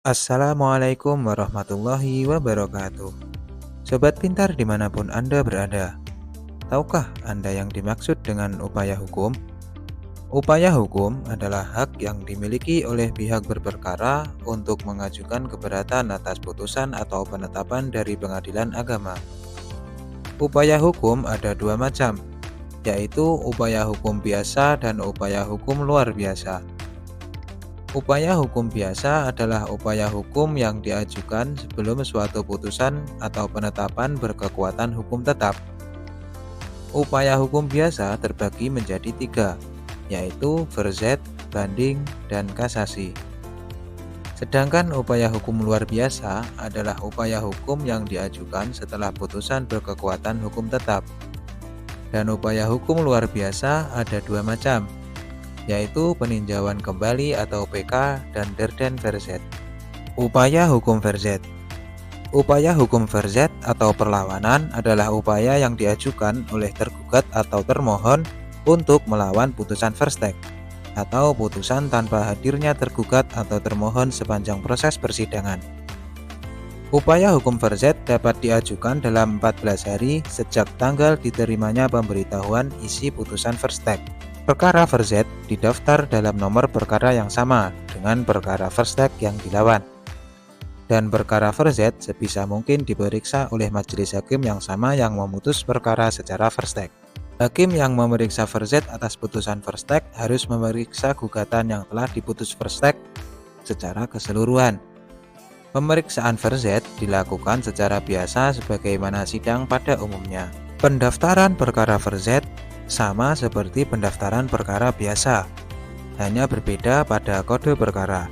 Assalamualaikum warahmatullahi wabarakatuh. Sobat pintar dimanapun Anda berada, tahukah Anda yang dimaksud dengan upaya hukum? Upaya hukum adalah hak yang dimiliki oleh pihak berperkara untuk mengajukan keberatan atas putusan atau penetapan dari pengadilan agama. Upaya hukum ada dua macam, yaitu upaya hukum biasa dan upaya hukum luar biasa. Upaya hukum biasa adalah upaya hukum yang diajukan sebelum suatu putusan atau penetapan berkekuatan hukum tetap. Upaya hukum biasa terbagi menjadi tiga, yaitu verzet, banding, dan kasasi. Sedangkan upaya hukum luar biasa adalah upaya hukum yang diajukan setelah putusan berkekuatan hukum tetap. Dan upaya hukum luar biasa ada dua macam, yaitu peninjauan kembali atau PK dan derden verzet. Upaya hukum verzet. Upaya hukum verzet atau perlawanan adalah upaya yang diajukan oleh tergugat atau termohon untuk melawan putusan verstek atau putusan tanpa hadirnya tergugat atau termohon sepanjang proses persidangan. Upaya hukum verzet dapat diajukan dalam 14 hari sejak tanggal diterimanya pemberitahuan isi putusan verstek. Perkara verzet didaftar dalam nomor perkara yang sama dengan perkara verstek yang dilawan. Dan perkara verzet sebisa mungkin diperiksa oleh majelis hakim yang sama yang memutus perkara secara verstek. Hakim yang memeriksa verzet atas putusan verstek harus memeriksa gugatan yang telah diputus verstek secara keseluruhan. Pemeriksaan verzet dilakukan secara biasa sebagaimana sidang pada umumnya. Pendaftaran perkara verzet sama seperti pendaftaran perkara biasa, hanya berbeda pada kode perkara.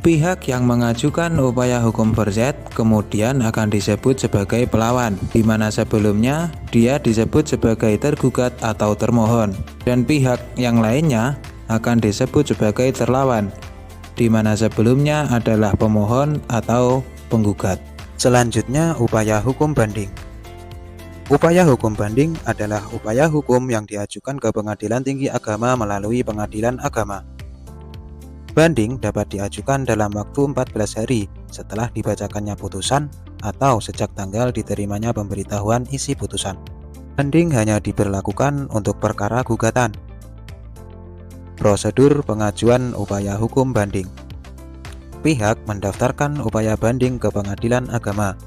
Pihak yang mengajukan upaya hukum verzet kemudian akan disebut sebagai pelawan, di mana sebelumnya dia disebut sebagai tergugat atau termohon, dan pihak yang lainnya akan disebut sebagai terlawan, di mana sebelumnya adalah pemohon atau penggugat. Selanjutnya, upaya hukum banding. Upaya hukum banding adalah upaya hukum yang diajukan ke Pengadilan Tinggi Agama melalui Pengadilan Agama. Banding dapat diajukan dalam waktu 14 hari setelah dibacakannya putusan atau sejak tanggal diterimanya pemberitahuan isi putusan. Banding hanya diberlakukan untuk perkara gugatan. Prosedur pengajuan upaya hukum banding. Pihak mendaftarkan upaya banding ke Pengadilan Agama.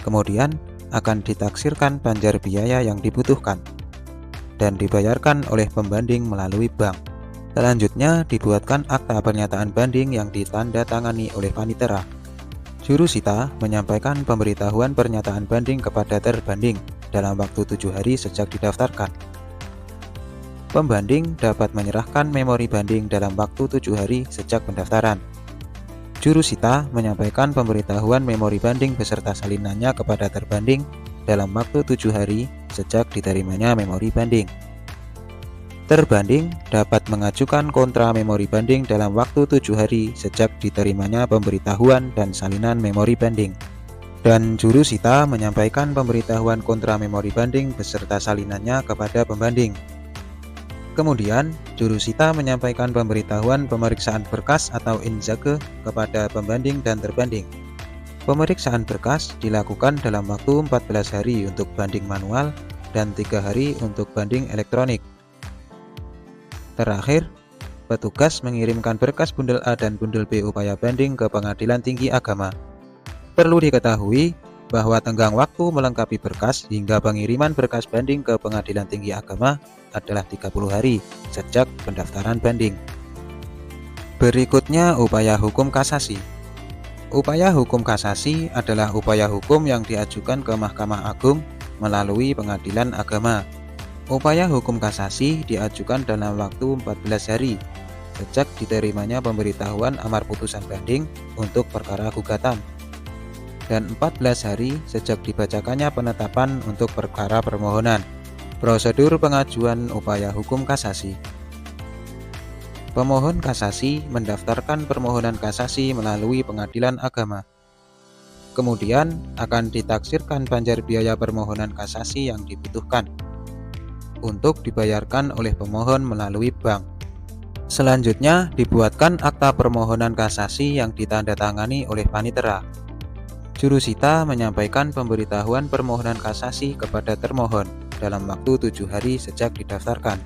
Kemudian akan ditaksirkan panjar biaya yang dibutuhkan dan dibayarkan oleh pembanding melalui bank. Selanjutnya dibuatkan akta pernyataan banding yang ditandatangani oleh panitera. Jurusita menyampaikan pemberitahuan pernyataan banding kepada terbanding dalam waktu 7 hari sejak didaftarkan. Pembanding dapat menyerahkan memori banding dalam waktu 7 hari sejak pendaftaran. Jurusita menyampaikan pemberitahuan memori banding beserta salinannya kepada terbanding dalam waktu 7 hari sejak diterimanya memori banding. Terbanding dapat mengajukan kontra memori banding dalam waktu 7 hari sejak diterimanya pemberitahuan dan salinan memori banding. Dan jurusita menyampaikan pemberitahuan kontra memori banding beserta salinannya kepada pembanding. Kemudian, jurusita menyampaikan pemberitahuan pemeriksaan berkas atau inzage kepada pembanding dan terbanding. Pemeriksaan berkas dilakukan dalam waktu 14 hari untuk banding manual dan 3 hari untuk banding elektronik. Terakhir, petugas mengirimkan berkas bundel A dan bundel B upaya banding ke Pengadilan Tinggi Agama. Perlu diketahui bahwa tenggang waktu melengkapi berkas hingga pengiriman berkas banding ke Pengadilan Tinggi Agama adalah 30 hari sejak pendaftaran banding. Berikutnya upaya hukum kasasi. Upaya hukum kasasi adalah upaya hukum yang diajukan ke Mahkamah Agung melalui Pengadilan Agama. Upaya hukum kasasi diajukan dalam waktu 14 hari sejak diterimanya pemberitahuan amar putusan banding untuk perkara gugatan, dan 14 hari sejak dibacakannya penetapan untuk perkara permohonan. Prosedur pengajuan upaya hukum kasasi. Pemohon kasasi mendaftarkan permohonan kasasi melalui Pengadilan Agama. Kemudian akan ditaksirkan panjar biaya permohonan kasasi yang dibutuhkan untuk dibayarkan oleh pemohon melalui bank. Selanjutnya, dibuatkan akta permohonan kasasi yang ditandatangani oleh panitera. Jurusita menyampaikan pemberitahuan permohonan kasasi kepada termohon dalam waktu 7 hari sejak didaftarkan.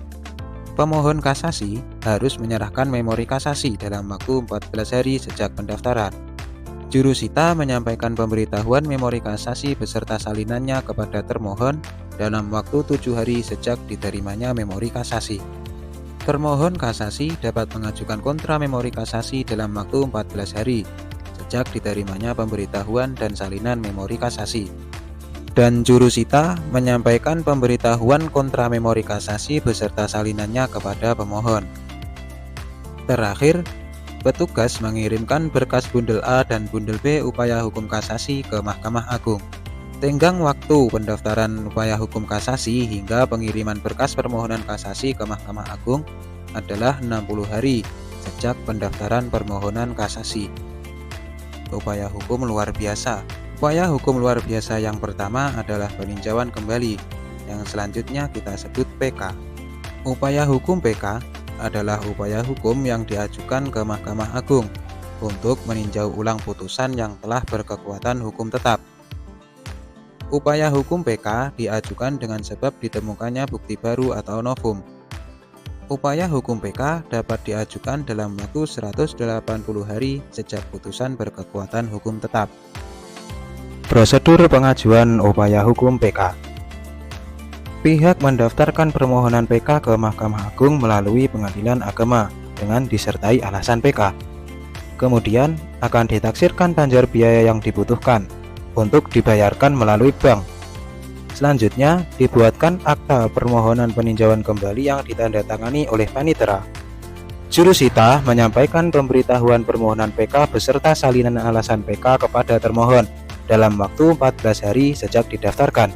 Pemohon kasasi harus menyerahkan memori kasasi dalam waktu 14 hari sejak pendaftaran. Jurusita menyampaikan pemberitahuan memori kasasi beserta salinannya kepada termohon dalam waktu 7 hari sejak diterimanya memori kasasi. Termohon kasasi dapat mengajukan kontra memori kasasi dalam waktu 14 hari sejak diterimanya pemberitahuan dan salinan memori kasasi. Dan jurusita menyampaikan pemberitahuan kontra memori kasasi beserta salinannya kepada pemohon. Terakhir, petugas mengirimkan berkas bundel A dan bundel B upaya hukum kasasi ke Mahkamah Agung. Tenggang waktu pendaftaran upaya hukum kasasi hingga pengiriman berkas permohonan kasasi ke Mahkamah Agung adalah 60 hari sejak pendaftaran permohonan kasasi. Upaya hukum luar biasa. Upaya hukum luar biasa yang pertama adalah peninjauan kembali, yang selanjutnya kita sebut PK. Upaya hukum PK adalah upaya hukum yang diajukan ke Mahkamah Agung untuk meninjau ulang putusan yang telah berkekuatan hukum tetap. Upaya hukum PK diajukan dengan sebab ditemukannya bukti baru atau novum. Upaya hukum PK dapat diajukan dalam waktu 180 hari sejak putusan berkekuatan hukum tetap. Prosedur pengajuan upaya hukum PK. Pihak mendaftarkan permohonan PK ke Mahkamah Agung melalui Pengadilan Agama dengan disertai alasan PK. Kemudian akan ditaksirkan banjar biaya yang dibutuhkan untuk dibayarkan melalui bank. Selanjutnya, dibuatkan akta permohonan peninjauan kembali yang ditandatangani oleh panitera. Jurusita menyampaikan pemberitahuan permohonan PK beserta salinan alasan PK kepada termohon dalam waktu 14 hari sejak didaftarkan.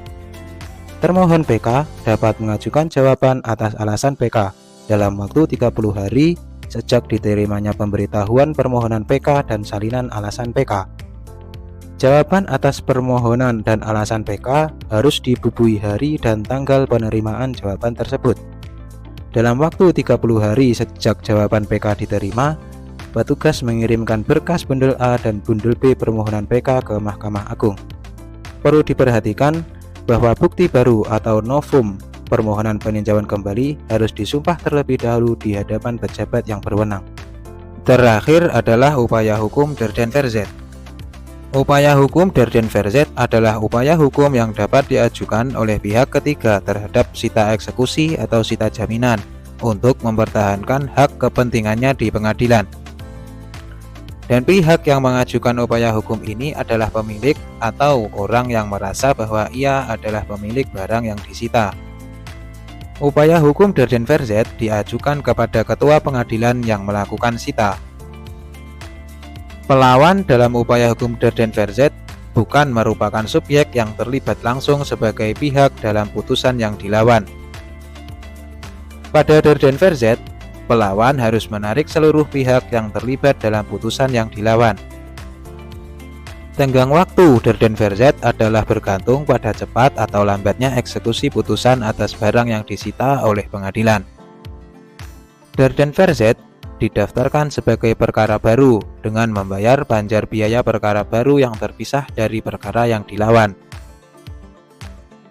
Termohon PK dapat mengajukan jawaban atas alasan PK dalam waktu 30 hari sejak diterimanya pemberitahuan permohonan PK dan salinan alasan PK. Jawaban atas permohonan dan alasan PK harus dibubuhi hari dan tanggal penerimaan jawaban tersebut. Dalam waktu 30 hari sejak jawaban PK diterima, petugas mengirimkan berkas bundel A dan bundel B permohonan PK ke Mahkamah Agung. Perlu diperhatikan bahwa bukti baru atau novum permohonan peninjauan kembali harus disumpah terlebih dahulu di hadapan pejabat yang berwenang. Terakhir adalah upaya hukum der den verzet. Upaya hukum der den verzet adalah upaya hukum yang dapat diajukan oleh pihak ketiga terhadap sita eksekusi atau sita jaminan untuk mempertahankan hak kepentingannya di pengadilan. Dan pihak yang mengajukan upaya hukum ini adalah pemilik atau orang yang merasa bahwa ia adalah pemilik barang yang disita. Upaya hukum der den verzet diajukan kepada ketua pengadilan yang melakukan sita. Pelawan dalam upaya hukum der den verzet bukan merupakan subjek yang terlibat langsung sebagai pihak dalam putusan yang dilawan. Pada der den verzet, pelawan harus menarik seluruh pihak yang terlibat dalam putusan yang dilawan. Tenggang waktu der den verzet adalah bergantung pada cepat atau lambatnya eksekusi putusan atas barang yang disita oleh pengadilan. Der den verzet didaftarkan sebagai perkara baru dengan membayar banjar biaya perkara baru yang terpisah dari perkara yang dilawan.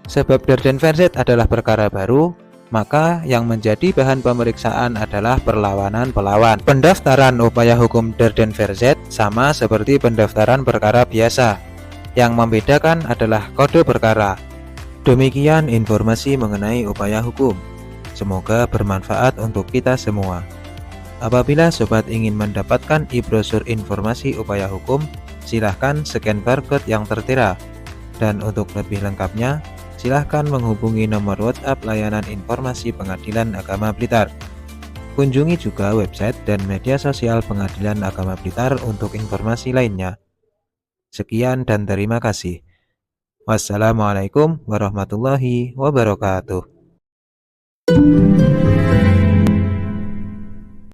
Sebab der den verzet adalah perkara baru, maka yang menjadi bahan pemeriksaan adalah perlawanan pelawan. Pendaftaran upaya hukum der den verzet sama seperti pendaftaran perkara biasa. Yang membedakan adalah kode perkara. Demikian informasi mengenai upaya hukum. Semoga bermanfaat untuk kita semua. Apabila sobat ingin mendapatkan e-brosur informasi upaya hukum, silahkan scan barcode yang tertera. Dan untuk lebih lengkapnya, silahkan menghubungi nomor WhatsApp layanan informasi Pengadilan Agama Blitar. Kunjungi juga website dan media sosial Pengadilan Agama Blitar untuk informasi lainnya. Sekian dan terima kasih. Wassalamualaikum warahmatullahi wabarakatuh.